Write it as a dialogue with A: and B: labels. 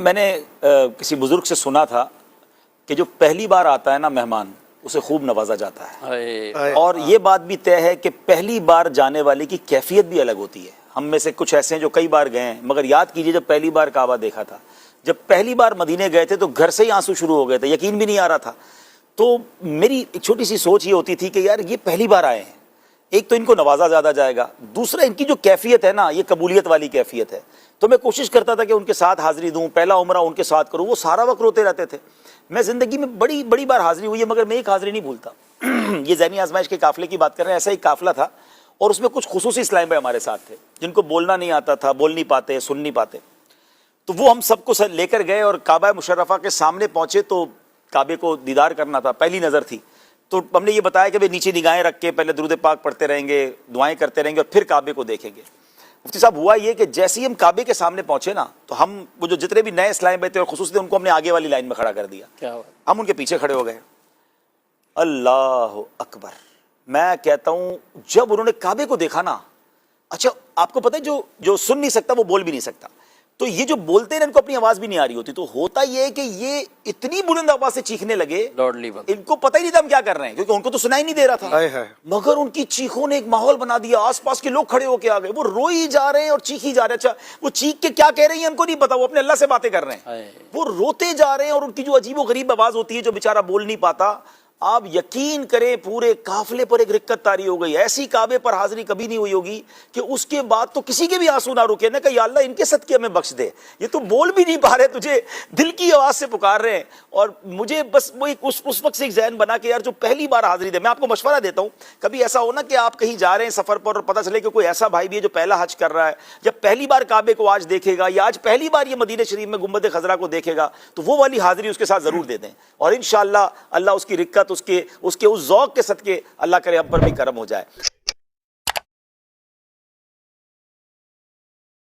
A: میں نے کسی بزرگ سے سنا تھا کہ جو پہلی بار آتا ہے نا مہمان اسے خوب نوازا جاتا ہے، اور یہ بات بھی طے ہے کہ پہلی بار جانے والے کی کیفیت بھی الگ ہوتی ہے۔ ہم میں سے کچھ ایسے ہیں جو کئی بار گئے ہیں، مگر یاد کیجئے جب پہلی بار کعبہ دیکھا تھا، جب پہلی بار مدینے گئے تھے تو گھر سے ہی آنسو شروع ہو گئے تھے، یقین بھی نہیں آ رہا تھا۔ تو میری ایک چھوٹی سی سوچ یہ ہوتی تھی کہ یار یہ پہلی بار آئے ہیں، ایک تو ان کو نوازا زیادہ جائے گا، دوسرا ان کی جو کیفیت ہے نا یہ قبولیت والی کیفیت ہے۔ تو میں کوشش کرتا تھا کہ ان کے ساتھ حاضری دوں، پہلا عمرہ ان کے ساتھ کروں، وہ سارا وقت روتے رہتے تھے۔ میں زندگی میں بڑی بار حاضری ہوئی ہے مگر میں ایک حاضری نہیں بھولتا۔ یہ ذہنی آزمائش کے قافلے کی بات کر رہے ہیں، ایسا ایک قافلہ تھا اور اس میں کچھ خصوصی اسلام بھائی ہمارے ساتھ تھے جن کو بولنا نہیں آتا تھا، بول نہیں پاتے، سن نہیں پاتے۔ تو وہ ہم سب کو لے کر گئے اور کعبہ مشرفہ کے سامنے پہنچے تو کعبے کو دیدار کرنا تھا، پہلی نظر تھی۔ تو ہم نے یہ بتایا کہ نیچے نگاہیں رکھ کے پہلے درود پاک پڑھتے رہیں گے، دعائیں کرتے رہیں گے اور پھر کعبے کو دیکھیں گے۔ مفتی صاحب ہوا یہ کہ جیسے ہی ہم کعبے کے سامنے پہنچے نا تو ہم وہ جو جتنے بھی نئے اسلام بھائی تھے اور خصوصی تھے ان کو ہم نے آگے والی لائن میں کھڑا کر دیا، ہم ان کے پیچھے کھڑے ہو گئے۔ اللہ اکبر! میں کہتا ہوں جب انہوں نے کعبے کو دیکھا نا، اچھا آپ کو پتہ ہے جو سن نہیں سکتا وہ بول بھی نہیں سکتا، تو یہ جو بولتے ہیں ان کو اپنی آواز بھی نہیں آ رہی ہوتی، تو ہوتا یہ ہے کہ یہ اتنی بلند آواز سے چیخنے لگے، ان کو پتہ ہی نہیں تھا ہم کیا کر رہے ہیں کیونکہ ان کو تو سنائی نہیں دے رہا تھا، مگر ان کی چیخوں نے ایک ماحول بنا دیا، آس پاس کے لوگ کھڑے ہو کے آ گئے، وہ روئی جا رہے ہیں اور چیخی جا رہے ہیں۔ اچھا وہ چیخ کے کیا کہہ رہی ہیں ہم کو نہیں پتا، وہ اپنے اللہ سے باتیں کر رہے ہیں، وہ روتے جا رہے ہیں اور ان کی جو عجیب و غریب آواز ہوتی ہے جو بیچارہ بول نہیں پاتا، آپ یقین کریں پورے قافلے پر ایک رکت طاری ہو گئی۔ ایسی کعبے پر حاضری کبھی نہیں ہوئی ہوگی کہ اس کے بعد تو کسی کے بھی آنسو نہ رکے نا کہ یا اللہ ان کے صدقے ہمیں بخش دے، یہ تو بول بھی نہیں پا رہے، تجھے دل کی آواز سے پکار رہے ہیں۔ اور مجھے بس وہ اس وقت سے ایک ذہن بنا کہ یار جو پہلی بار حاضری دے، میں آپ کو مشورہ دیتا ہوں کبھی ایسا ہو نا کہ آپ کہیں جا رہے ہیں سفر پر اور پتہ چلے کہ کوئی ایسا بھائی بھی ہے جو پہلا حج کر رہا ہے یا پہلی بار کعبے کو آج دیکھے گا یا آج پہلی بار یہ مدینہ شریف میں گنبد خضرا کو دیکھے گا، تو وہ والی حاضری اس کے ساتھ ضرور دے دیں، اور انشاءاللہ اللہ اس کی رکت اس کے اس ذوق کے صدقے اللہ کرے ہم پر بھی کرم ہو جائے۔